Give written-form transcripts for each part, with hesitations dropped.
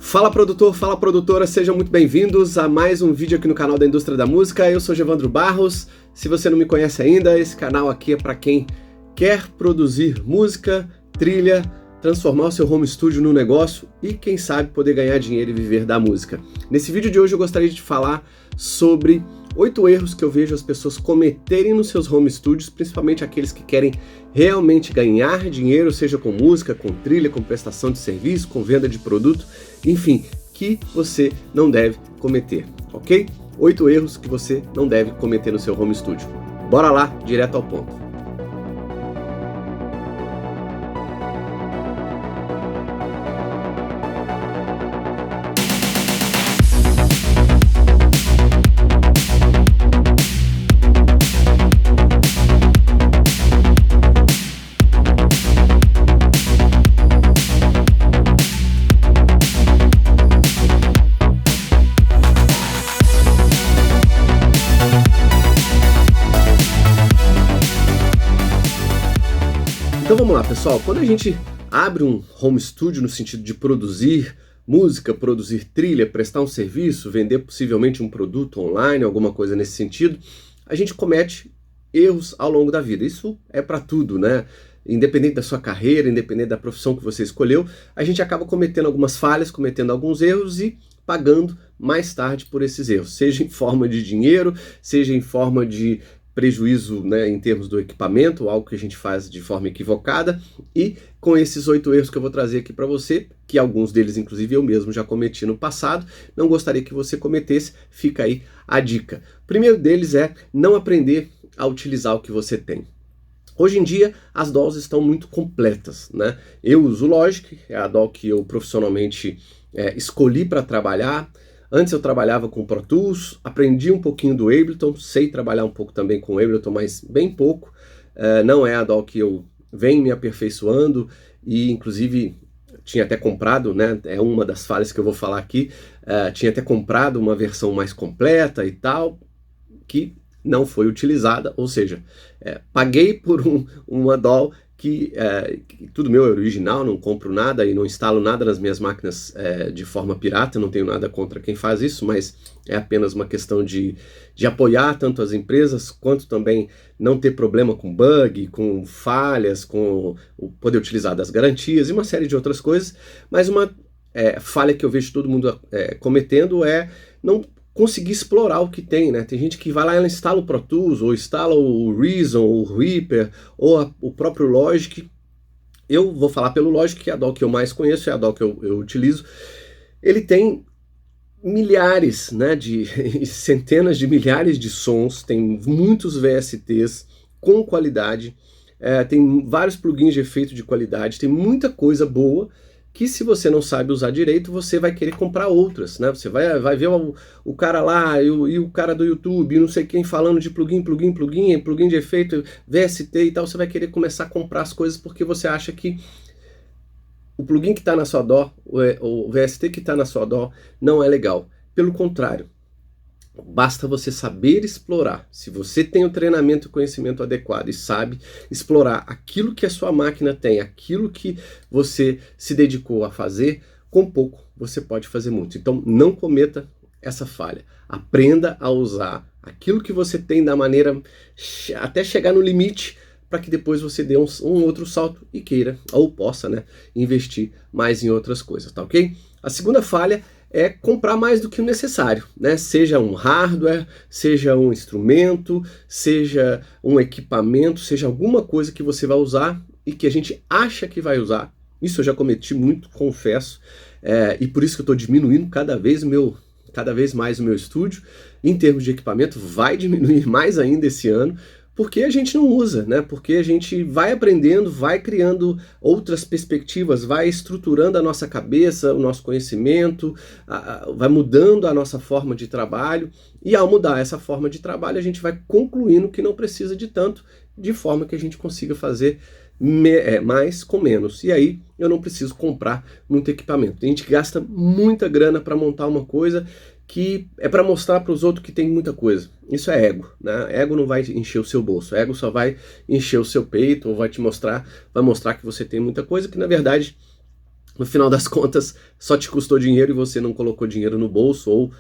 Fala produtor, fala produtora, sejam muito bem-vindos a mais um vídeo aqui no canal da Indústria da Música. Eu sou Gevandro Barros. Se você não me conhece ainda, esse canal aqui é para quem quer produzir música, trilha, transformar o seu home studio num negócio e, quem sabe, poder ganhar dinheiro e viver da música. Nesse vídeo de hoje eu gostaria de falar sobre 8 erros que eu vejo as pessoas cometerem nos seus home studios, principalmente aqueles que querem realmente ganhar dinheiro, seja com música, com trilha, com prestação de serviço, com venda de produto, enfim, que você não deve cometer, ok? 8 erros que você não deve cometer no seu home studio. Bora lá, direto ao ponto. Então vamos lá, pessoal, quando a gente abre um home studio no sentido de produzir música, produzir trilha, prestar um serviço, vender possivelmente um produto online, alguma coisa nesse sentido, a gente comete erros ao longo da vida. Isso é para tudo, né? Independente da sua carreira, independente da profissão que você escolheu, a gente acaba cometendo algumas falhas, cometendo alguns erros e pagando mais tarde por esses erros, seja em forma de dinheiro, seja em forma de prejuízo, né, em termos do equipamento, algo que a gente faz de forma equivocada. E com esses 8 erros que eu vou trazer aqui para você, que alguns deles inclusive eu mesmo já cometi no passado, não gostaria que você cometesse, fica aí a dica. O primeiro deles é não aprender a utilizar o que você tem. Hoje em dia as DAWs estão muito completas, né? Eu uso Logic, é a DAW que eu profissionalmente escolhi para trabalhar. Antes eu trabalhava com Pro Tools, aprendi um pouquinho do Ableton, sei trabalhar um pouco também com Ableton, mas bem pouco. Não é a DAW que eu venho me aperfeiçoando e inclusive tinha até comprado, né? É uma das falhas que eu vou falar aqui, tinha até comprado uma versão mais completa e tal, que não foi utilizada, ou seja, paguei por uma DAW que tudo meu é original, não compro nada e não instalo nada nas minhas máquinas de forma pirata, não tenho nada contra quem faz isso, mas é apenas uma questão de apoiar tanto as empresas, quanto também não ter problema com bug, com falhas, com o poder utilizar das garantias e uma série de outras coisas, mas uma falha que eu vejo todo mundo cometendo é não conseguir explorar o que tem, né? Tem gente que vai lá e ela instala o Pro Tools, ou instala o Reason, o Reaper, ou o próprio Logic. Eu vou falar pelo Logic, que é a DAW que eu mais conheço, é a DAW que eu utilizo. Ele tem milhares, né, centenas de milhares de sons, tem muitos VSTs com qualidade, tem vários plugins de efeito de qualidade, tem muita coisa boa, que se você não sabe usar direito, você vai querer comprar outras, né? Você vai ver o cara lá e o cara do YouTube, não sei quem falando de plugin de efeito, VST e tal, você vai querer começar a comprar as coisas porque você acha que o plugin que está na sua DAW, o VST que está na sua DAW não é legal. Pelo contrário, basta você saber explorar. Se você tem o treinamento e conhecimento adequado e sabe explorar aquilo que a sua máquina tem, aquilo que você se dedicou a fazer, com pouco você pode fazer muito. Então não cometa essa falha. Aprenda a usar aquilo que você tem da maneira até chegar no limite, para que depois você dê um outro salto e queira, ou possa, né, investir mais em outras coisas, tá ok? A segunda falha é comprar mais do que o necessário, né? Seja um hardware, seja um instrumento, seja um equipamento, seja alguma coisa que você vai usar e que a gente acha que vai usar. Isso eu já cometi muito, confesso, e por isso que eu estou diminuindo cada vez mais o meu estúdio. Em termos de equipamento, vai diminuir mais ainda esse ano, porque a gente não usa, né? Porque a gente vai aprendendo, vai criando outras perspectivas, vai estruturando a nossa cabeça, o nosso conhecimento, vai mudando a nossa forma de trabalho, e ao mudar essa forma de trabalho a gente vai concluindo que não precisa de tanto, de forma que a gente consiga fazer mais com menos. E aí eu não preciso comprar muito equipamento. A gente gasta muita grana para montar uma coisa que é para mostrar para os outros que tem muita coisa. Isso é ego, né? Ego não vai encher o seu bolso, ego só vai encher o seu peito, ou vai mostrar que você tem muita coisa, que na verdade no final das contas, só te custou dinheiro e você não colocou dinheiro no bolso ou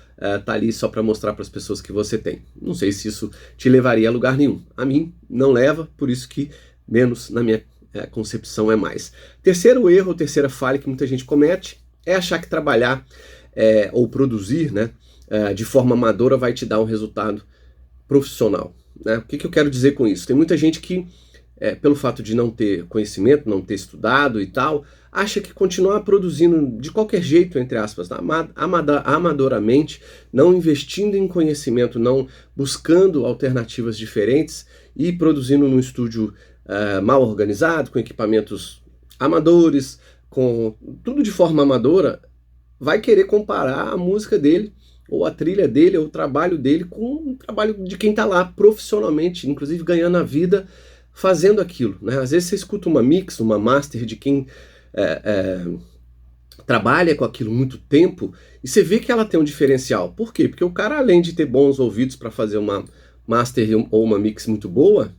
tá ali só para mostrar para as pessoas que você tem. Não sei se isso te levaria a lugar nenhum. A mim, não leva, por isso que menos na minha concepção é mais. Terceiro erro, terceira falha que muita gente comete é achar que trabalhar ou produzir, né, de forma amadora vai te dar um resultado profissional. Né? O que eu quero dizer com isso? Tem muita gente que, pelo fato de não ter conhecimento, não ter estudado e tal, acha que continuar produzindo de qualquer jeito, entre aspas, amadoramente, não investindo em conhecimento, não buscando alternativas diferentes e produzindo num estúdio mal organizado, com equipamentos amadores, com tudo de forma amadora, vai querer comparar a música dele, ou a trilha dele, ou o trabalho dele com o trabalho de quem está lá profissionalmente, inclusive ganhando a vida fazendo aquilo. Né? Às vezes você escuta uma mix, uma master de quem trabalha com aquilo muito tempo e você vê que ela tem um diferencial. Por quê? Porque o cara, além de ter bons ouvidos para fazer uma master ou uma mix muito boa,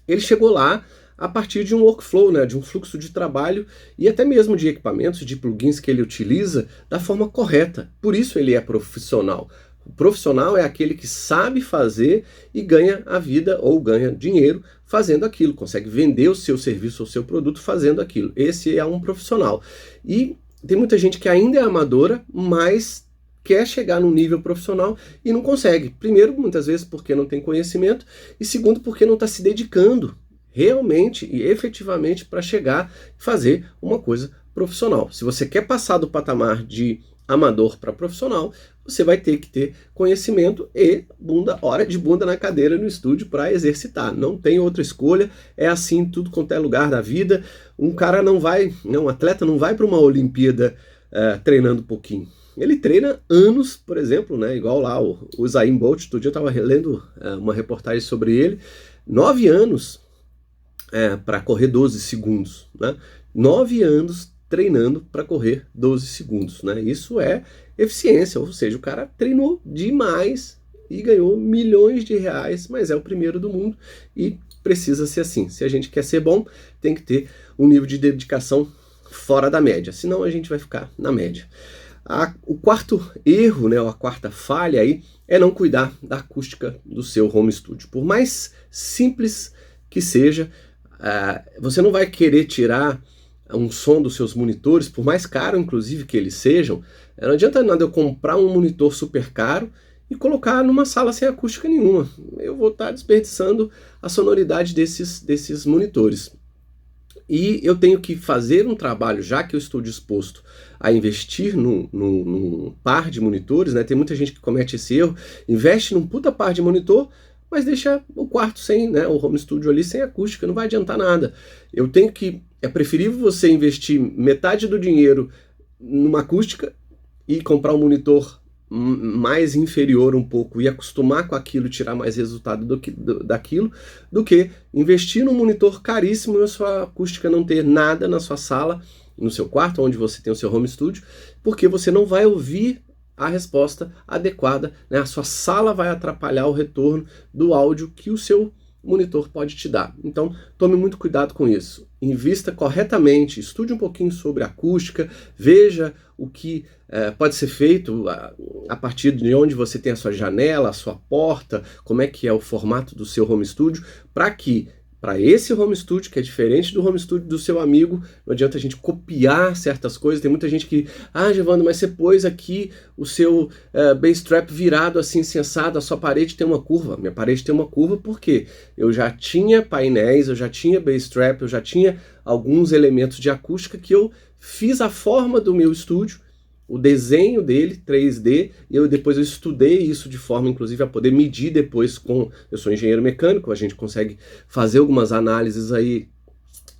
ele chegou lá a partir de um workflow, né, de um fluxo de trabalho e até mesmo de equipamentos, de plugins que ele utiliza da forma correta. Por isso ele é profissional. O profissional é aquele que sabe fazer e ganha a vida ou ganha dinheiro fazendo aquilo, consegue vender o seu serviço ou o seu produto fazendo aquilo. Esse é um profissional. E tem muita gente que ainda é amadora, mas quer chegar num nível profissional e não consegue. Primeiro, muitas vezes porque não tem conhecimento e segundo, porque não está se dedicando realmente e efetivamente para chegar e fazer uma coisa profissional. Se você quer passar do patamar de amador para profissional, você vai ter que ter conhecimento e hora de bunda na cadeira no estúdio para exercitar. Não tem outra escolha, é assim em tudo quanto é lugar da vida. Um atleta não vai para uma Olimpíada treinando pouquinho. Ele treina anos, por exemplo, né, igual lá o Usain Bolt. Outro dia eu estava lendo uma reportagem sobre ele, 9 anos para correr 12 segundos, né? 9 anos treinando para correr 12 segundos, né? Isso é eficiência, ou seja, o cara treinou demais e ganhou milhões de reais, mas é o primeiro do mundo e precisa ser assim. Se a gente quer ser bom, tem que ter um nível de dedicação fora da média, senão a gente vai ficar na média. O quarto erro, né, a quarta falha aí, é não cuidar da acústica do seu home studio. Por mais simples que seja, você não vai querer tirar um som dos seus monitores, por mais caro inclusive que eles sejam. Não adianta nada eu comprar um monitor super caro e colocar numa sala sem acústica nenhuma. Eu vou estar desperdiçando a sonoridade desses monitores. E eu tenho que fazer um trabalho, já que eu estou disposto a investir num par de monitores, né? Tem muita gente que comete esse erro, investe num puta par de monitor, mas deixa o quarto sem, né, o home studio ali sem acústica, não vai adiantar nada. É preferível você investir metade do dinheiro numa acústica e comprar um monitor mais inferior um pouco e acostumar com aquilo, tirar mais resultado daquilo, do que investir num monitor caríssimo e a sua acústica não ter nada na sua sala, no seu quarto, onde você tem o seu home studio, porque você não vai ouvir a resposta adequada, né? A sua sala vai atrapalhar o retorno do áudio que o seu monitor pode te dar. Então, tome muito cuidado com isso. Invista corretamente, estude um pouquinho sobre acústica, veja o que pode ser feito a partir de onde você tem a sua janela, a sua porta, como é que é o formato do seu home studio, para esse home studio, que é diferente do home studio do seu amigo, não adianta a gente copiar certas coisas. Tem muita gente que, Giovando, mas você pôs aqui o seu bass trap virado assim, sensado, a sua parede tem uma curva. Minha parede tem uma curva porque eu já tinha painéis, eu já tinha bass trap, eu já tinha alguns elementos de acústica que eu fiz a forma do meu estúdio, o desenho dele, 3D, e depois eu estudei isso de forma, inclusive, a poder medir depois eu sou engenheiro mecânico, a gente consegue fazer algumas análises aí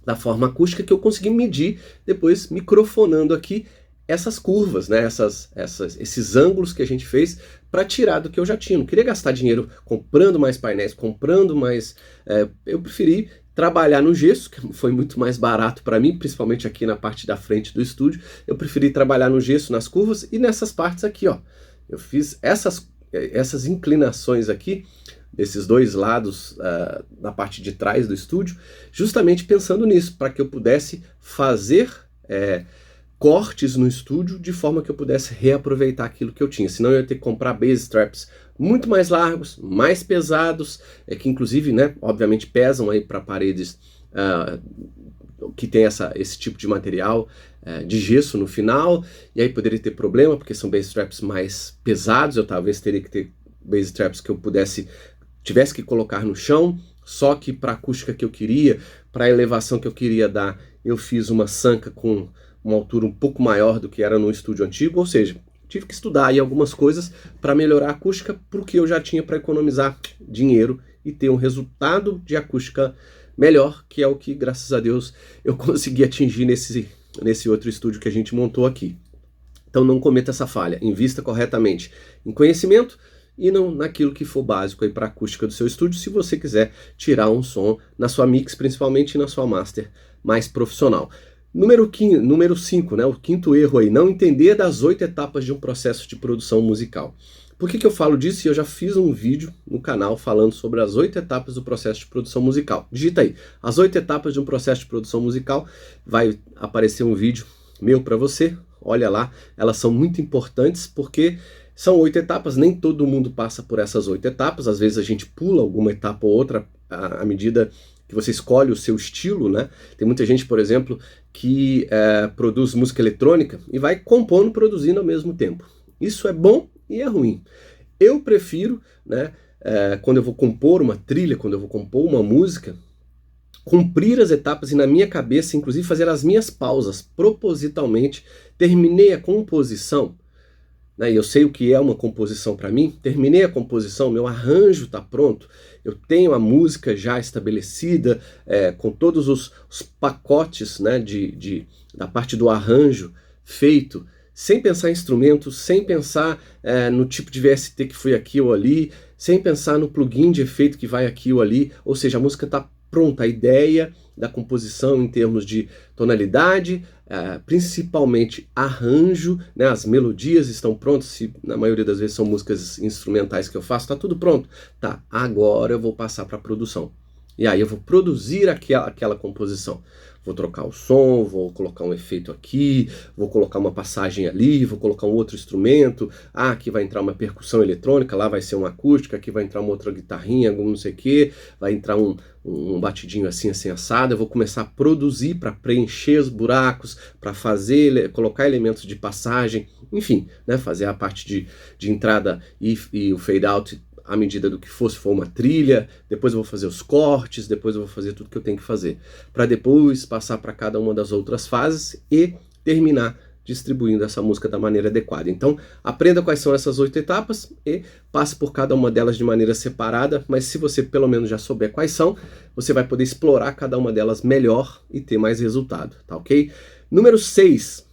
da forma acústica que eu consegui medir depois microfonando aqui essas curvas, né, esses ângulos que a gente fez para tirar do que eu já tinha. Não queria gastar dinheiro comprando mais painéis, comprando mais... eu preferi trabalhar no gesso, que foi muito mais barato para mim, principalmente aqui na parte da frente do estúdio. Eu preferi trabalhar no gesso, nas curvas e nessas partes aqui, ó. Eu fiz essas inclinações aqui, desses dois lados da parte de trás do estúdio, justamente pensando nisso, para que eu pudesse fazer cortes no estúdio de forma que eu pudesse reaproveitar aquilo que eu tinha. Senão eu ia ter que comprar bass straps muito mais largos, mais pesados, que inclusive, né, obviamente pesam aí para paredes que tem esse tipo de material de gesso no final, e aí poderia ter problema, porque são bass straps mais pesados. Eu talvez teria que ter bass straps que eu tivesse que colocar no chão, só que para a acústica que eu queria, para a elevação que eu queria dar, eu fiz uma sanca com uma altura um pouco maior do que era no estúdio antigo, ou seja, tive que estudar aí algumas coisas para melhorar a acústica, porque eu já tinha para economizar dinheiro e ter um resultado de acústica melhor, que é o que, graças a Deus, eu consegui atingir nesse outro estúdio que a gente montou aqui. Então não cometa essa falha, invista corretamente em conhecimento e não naquilo que for básico para a acústica do seu estúdio, se você quiser tirar um som na sua mix, principalmente na sua master mais profissional. Número 5, né, o quinto erro aí, não entender das 8 etapas de um processo de produção musical. Por que eu falo disso? Eu já fiz um vídeo no canal falando sobre as 8 etapas do processo de produção musical. Digita aí, as 8 etapas de um processo de produção musical, vai aparecer um vídeo meu para você, olha lá, elas são muito importantes porque são 8 etapas, nem todo mundo passa por essas 8 etapas, às vezes a gente pula alguma etapa ou outra à medida que você escolhe o seu estilo, né? Tem muita gente, por exemplo, que produz música eletrônica e vai compondo, produzindo ao mesmo tempo. Isso é bom e é ruim. Eu prefiro, né, quando eu vou compor uma trilha, quando eu vou compor uma música, cumprir as etapas e na minha cabeça, inclusive fazer as minhas pausas propositalmente. Terminei a composição, né, e eu sei o que é uma composição para mim, terminei a composição, meu arranjo está pronto, eu tenho a música já estabelecida, com todos os pacotes, né, da parte do arranjo feito, sem pensar em instrumentos, sem pensar no tipo de VST que foi aqui ou ali, sem pensar no plugin de efeito que vai aqui ou ali, ou seja, a música está pronta, a ideia da composição em termos de tonalidade, principalmente arranjo, né, as melodias estão prontas, se na maioria das vezes são músicas instrumentais que eu faço, está tudo pronto. Tá, agora eu vou passar para a produção. E aí eu vou produzir aquela composição. Vou trocar o som, vou colocar um efeito aqui, vou colocar uma passagem ali, vou colocar um outro instrumento. Aqui vai entrar uma percussão eletrônica, lá vai ser uma acústica, aqui vai entrar uma outra guitarrinha, algum não sei o que, vai entrar um batidinho assim assado. Eu vou começar a produzir para preencher os buracos, para colocar elementos de passagem, enfim, né, fazer a parte de entrada e o fade out à medida do que for uma trilha. Depois eu vou fazer os cortes, depois eu vou fazer tudo que eu tenho que fazer, para depois passar para cada uma das outras fases e terminar distribuindo essa música da maneira adequada. Então, aprenda quais são essas 8 etapas e passe por cada uma delas de maneira separada, mas se você pelo menos já souber quais são, você vai poder explorar cada uma delas melhor e ter mais resultado, tá ok? Número 6,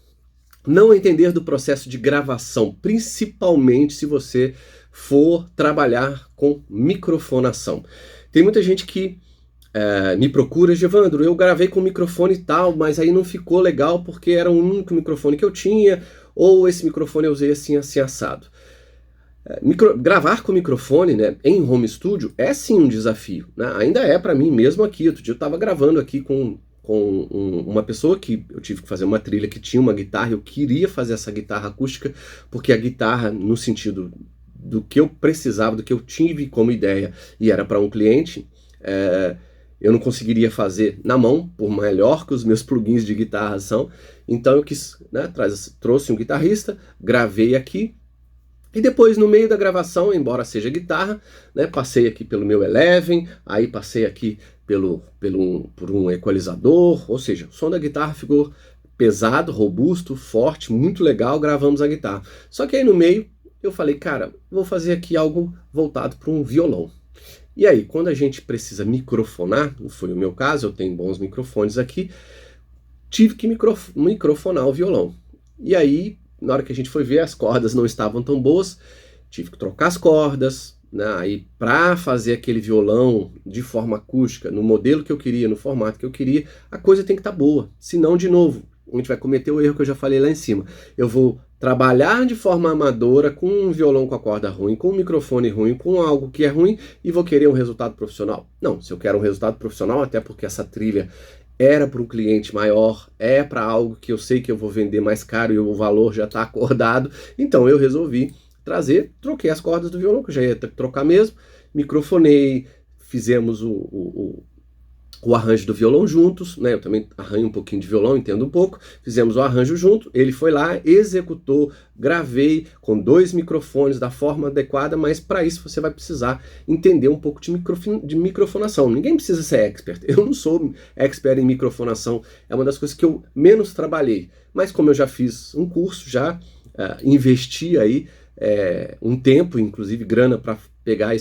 não entender do processo de gravação, principalmente se você for trabalhar com microfonação. Tem muita gente que me procura, Gevandro, eu gravei com microfone e tal, mas aí não ficou legal porque era o único microfone que eu tinha, ou esse microfone eu usei assim, assim, assado. Gravar com microfone, né, em home studio é sim um desafio, né? Ainda é para mim mesmo aqui. Outro dia eu estava gravando aqui com uma pessoa que eu tive que fazer uma trilha que tinha uma guitarra, eu queria fazer essa guitarra acústica, porque a guitarra, no sentido do que eu precisava, do que eu tive como ideia, e era para um cliente, eu não conseguiria fazer na mão, por melhor que os meus plugins de guitarra são. Então eu quis, né, trouxe um guitarrista, gravei aqui, e depois no meio da gravação, embora seja guitarra, né, passei aqui pelo meu Eleven, aí passei aqui por um equalizador, ou seja, o som da guitarra ficou pesado, robusto, forte, muito legal, gravamos a guitarra. Só que aí no meio eu falei, cara, vou fazer aqui algo voltado para um violão. E aí, quando a gente precisa microfonar, não foi o meu caso, eu tenho bons microfones aqui, tive que microfonar o violão. E aí, na hora que a gente foi ver, as cordas não estavam tão boas, tive que trocar as cordas, né? Aí, para fazer aquele violão de forma acústica, no modelo que eu queria, no formato que eu queria, a coisa tem que estar boa. Senão, de novo, a gente vai cometer o erro que eu já falei lá em cima. Eu vou trabalhar de forma amadora com um violão com a corda ruim, com um microfone ruim, com algo que é ruim, e vou querer um resultado profissional. Não, se eu quero um resultado profissional, até porque essa trilha era para um cliente maior, é para algo que eu sei que eu vou vender mais caro e o valor já está acordado, então eu resolvi troquei as cordas do violão, que eu já ia trocar mesmo, microfonei, fizemos o arranjo do violão juntos, né? Eu também arranho um pouquinho de violão, entendo um pouco. Fizemos o arranjo junto, ele foi lá, executou, gravei com 2 microfones da forma adequada, mas para isso você vai precisar entender um pouco de microfonação. Ninguém precisa ser expert. Eu não sou expert em microfonação, é uma das coisas que eu menos trabalhei. Mas como eu já fiz um curso, já investi aí um tempo, inclusive grana para pegar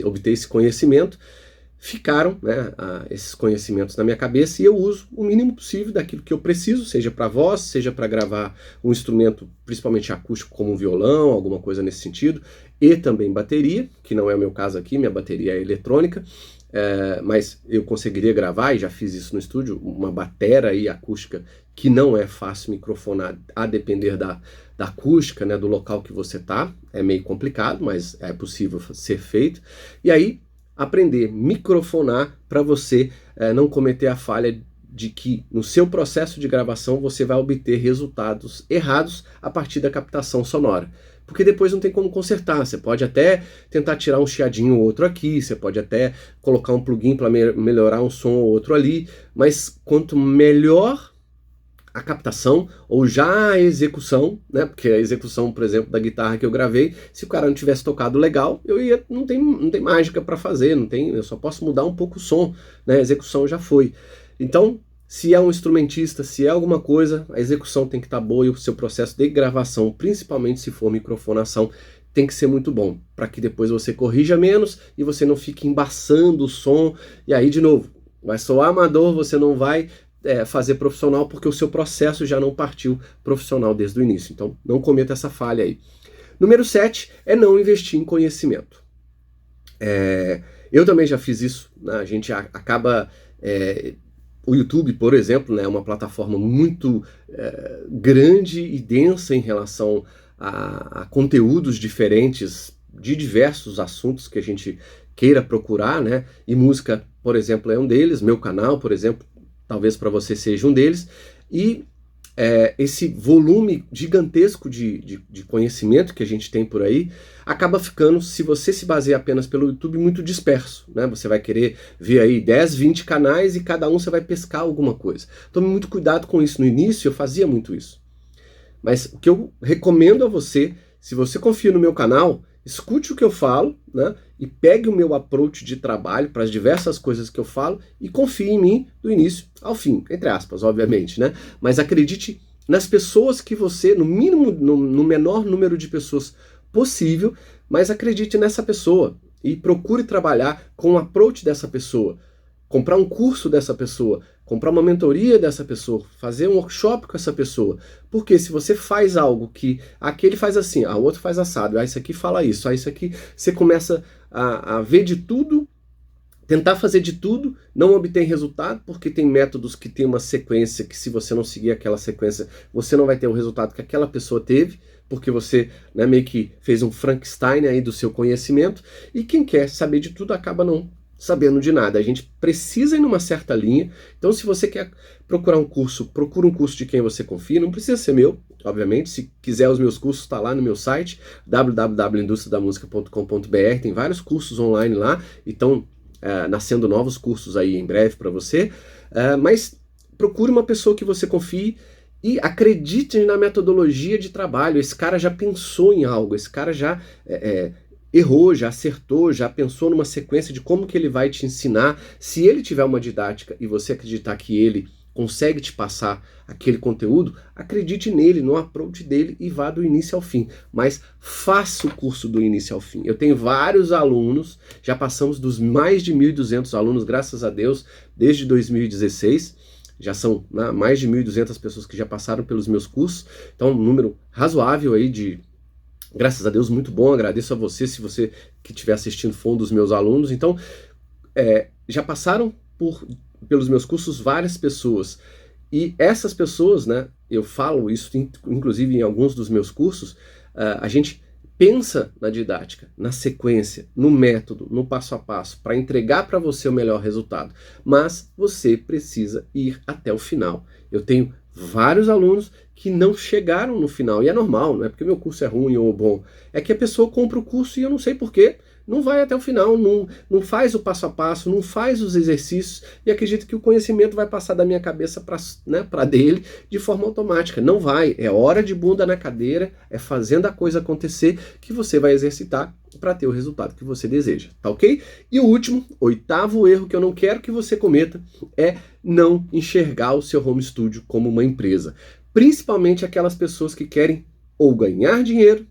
obter esse conhecimento, ficaram, né, esses conhecimentos na minha cabeça e eu uso o mínimo possível daquilo que eu preciso, seja para voz, seja para gravar um instrumento, principalmente acústico, como um violão, alguma coisa nesse sentido, e também bateria, que não é o meu caso aqui, minha bateria é eletrônica, mas eu conseguiria gravar, e já fiz isso no estúdio, uma batera aí acústica que não é fácil microfonar, a depender da acústica, né, do local que você tá, é meio complicado, mas é possível ser feito, e aí aprender a microfonar para você não cometer a falha de que no seu processo de gravação você vai obter resultados errados a partir da captação sonora. Porque depois não tem como consertar, você pode até tentar tirar um chiadinho ou outro aqui, você pode até colocar um plugin para melhorar um som ou outro ali, mas quanto melhor a captação ou já a execução, né? Porque a execução, por exemplo, da guitarra que eu gravei, se o cara não tivesse tocado legal, não tem mágica para fazer, eu só posso mudar um pouco o som, né? A execução já foi. Então, se é um instrumentista, se é alguma coisa, a execução tem que estar boa e o seu processo de gravação, principalmente se for microfonação, tem que ser muito bom, para que depois você corrija menos e você não fique embaçando o som, e aí, de novo, vai soar amador, você não vai fazer profissional porque o seu processo já não partiu profissional desde o início. Então, não cometa essa falha aí. Número 7 é não investir em conhecimento. Eu também já fiz isso, né? A gente acaba... o YouTube, por exemplo, né, é uma plataforma muito grande e densa em relação a conteúdos diferentes de diversos assuntos que a gente queira procurar, né? E música, por exemplo, é um deles. Meu canal, por exemplo, talvez para você seja um deles, e esse volume gigantesco de conhecimento que a gente tem por aí, acaba ficando, se você se baseia apenas pelo YouTube, muito disperso, né? Você vai querer ver aí 10, 20 canais e cada um você vai pescar alguma coisa. Tome muito cuidado com isso. No início eu fazia muito isso. Mas o que eu recomendo a você, se você confia no meu canal, escute o que eu falo, né? E pegue o meu approach de trabalho para as diversas coisas que eu falo e confie em mim do início ao fim, entre aspas, obviamente, né? Mas acredite nas pessoas que você, no mínimo, no menor número de pessoas possível, mas acredite nessa pessoa e procure trabalhar com o approach dessa pessoa. Comprar um curso dessa pessoa, comprar uma mentoria dessa pessoa, fazer um workshop com essa pessoa. Porque se você faz algo que aquele faz assim, o outro faz assado, isso aqui fala isso, isso aqui, você começa a ver de tudo, tentar fazer de tudo, não obtém resultado, porque tem métodos que tem uma sequência que se você não seguir aquela sequência, você não vai ter o resultado que aquela pessoa teve, porque você, né, meio que fez um Frankenstein aí do seu conhecimento, e quem quer saber de tudo acaba não sabendo de nada. A gente precisa ir numa certa linha. Então, se você quer procurar um curso, procura um curso de quem você confia. Não precisa ser meu, obviamente. Se quiser os meus cursos, está lá no meu site, www.industriadamusica.com.br. Tem vários cursos online lá. Então, nascendo novos cursos aí em breve para você. Mas procure uma pessoa que você confie e acredite na metodologia de trabalho. Esse cara já pensou em algo, esse cara já errou, já acertou, já pensou numa sequência de como que ele vai te ensinar. Se ele tiver uma didática e você acreditar que ele consegue te passar aquele conteúdo, acredite nele, no approach dele e vá do início ao fim. Mas faça o curso do início ao fim. Eu tenho vários alunos, já passamos dos mais de 1.200 alunos, graças a Deus, desde 2016. Já são mais de 1.200 pessoas que já passaram pelos meus cursos. Então, um número razoável aí de... Graças a Deus, muito bom, agradeço a você, se você que estiver assistindo for um dos meus alunos. Então, já passaram pelos meus cursos várias pessoas. E essas pessoas, né, eu falo isso inclusive em alguns dos meus cursos, a gente Pensa na didática, na sequência, no método, no passo a passo, para entregar para você o melhor resultado. Mas você precisa ir até o final. Eu tenho vários alunos que não chegaram no final, e é normal, não é porque meu curso é ruim ou bom, é que a pessoa compra o curso e eu não sei porquê, não vai até o final, não faz o passo a passo, não faz os exercícios e acredita que o conhecimento vai passar da minha cabeça para dele de forma automática. Não vai, é hora de bunda na cadeira, é fazendo a coisa acontecer que você vai exercitar para ter o resultado que você deseja, tá ok? E o último, 8º erro que eu não quero que você cometa é não enxergar o seu home studio como uma empresa. Principalmente aquelas pessoas que querem ou ganhar dinheiro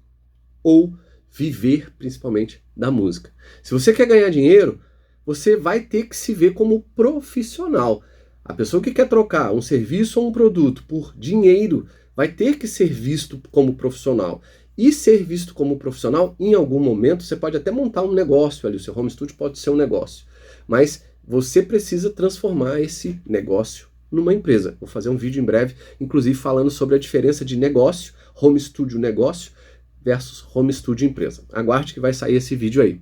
ou viver principalmente da música. Se você quer ganhar dinheiro, você vai ter que se ver como profissional. A pessoa que quer trocar um serviço ou um produto por dinheiro vai ter que ser visto como profissional. E ser visto como profissional, em algum momento, você pode até montar um negócio ali, o seu home studio pode ser um negócio. Mas você precisa transformar esse negócio numa empresa. Vou fazer um vídeo em breve, inclusive falando sobre a diferença de negócio, home studio negócio, versus home studio empresa. Aguarde que vai sair esse vídeo aí.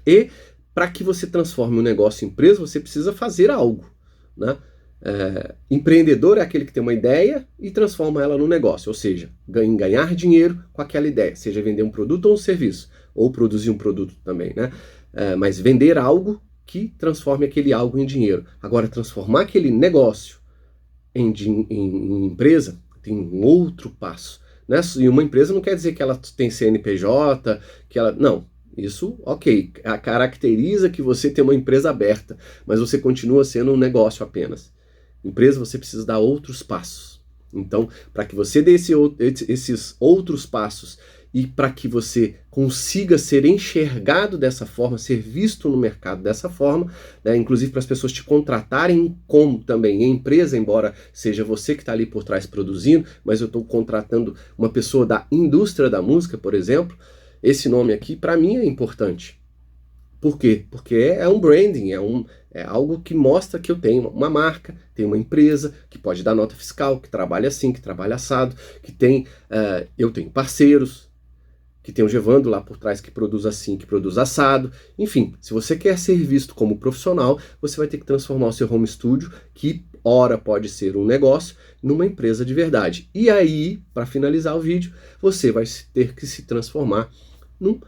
E para que você transforme um negócio em empresa, você precisa fazer algo, né? Empreendedor é aquele que tem uma ideia e transforma ela num negócio, ou seja, ganhar dinheiro com aquela ideia, seja vender um produto ou um serviço, ou produzir um produto também, né? Mas vender algo que transforme aquele algo em dinheiro. Agora, transformar aquele negócio em empresa tem um outro passo. Né? E uma empresa não quer dizer que ela tem CNPJ, que ela... Não, isso, ok, caracteriza que você tem uma empresa aberta, mas você continua sendo um negócio apenas. Empresa, você precisa dar outros passos. Então, para que você dê esses outros passos e para que você consiga ser enxergado dessa forma, ser visto no mercado dessa forma, né, inclusive para as pessoas te contratarem como também empresa, embora seja você que está ali por trás produzindo, mas eu estou contratando uma pessoa da indústria da música, por exemplo, esse nome aqui para mim é importante. Por quê? Porque é um branding, é algo que mostra que eu tenho uma marca, tenho uma empresa que pode dar nota fiscal, que trabalha assim, que trabalha assado, que tem, eu tenho parceiros, que tem o Gevando lá por trás que produz assim, que produz assado. Enfim, se você quer ser visto como profissional, você vai ter que transformar o seu home studio, que ora pode ser um negócio, numa empresa de verdade. E aí, para finalizar o vídeo, você vai ter que se transformar num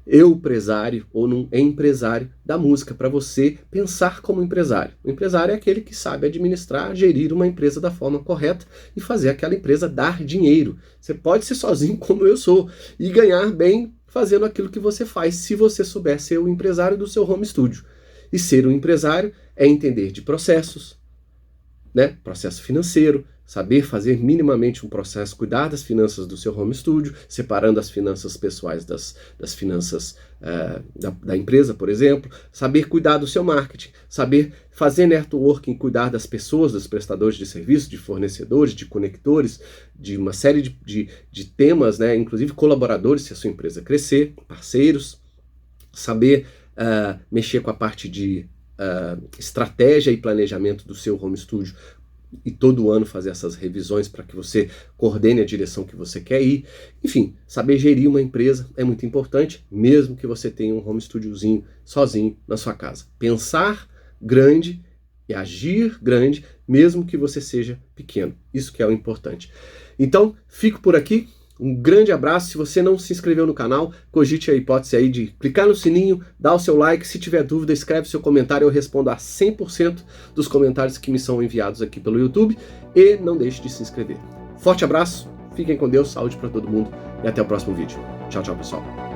empresário ou num empresário da música, para você pensar como empresário. O empresário é aquele que sabe administrar, gerir uma empresa da forma correta e fazer aquela empresa dar dinheiro. Você pode ser sozinho como eu sou e ganhar bem fazendo aquilo que você faz, se você souber ser o empresário do seu home studio. E ser um empresário é entender de processos, né? Processo financeiro, saber fazer minimamente um processo, cuidar das finanças do seu home studio, separando as finanças pessoais das finanças da empresa, por exemplo, saber cuidar do seu marketing, saber fazer networking, cuidar das pessoas, dos prestadores de serviço, de fornecedores, de conectores, de uma série de temas, né? Inclusive colaboradores, se a sua empresa crescer, parceiros, saber mexer com a parte de estratégia e planejamento do seu home studio e todo ano fazer essas revisões para que você coordene a direção que você quer ir. Enfim, saber gerir uma empresa é muito importante, mesmo que você tenha um home studiozinho sozinho na sua casa. Pensar grande e agir grande, mesmo que você seja pequeno. Isso que é o importante. Então, fico por aqui. Um grande abraço. Se você não se inscreveu no canal, cogite a hipótese aí de clicar no sininho, dar o seu like. Se tiver dúvida, escreve seu comentário. Eu respondo a 100% dos comentários que me são enviados aqui pelo YouTube. E não deixe de se inscrever. Forte abraço, fiquem com Deus, saúde para todo mundo e até o próximo vídeo. Tchau, tchau, pessoal.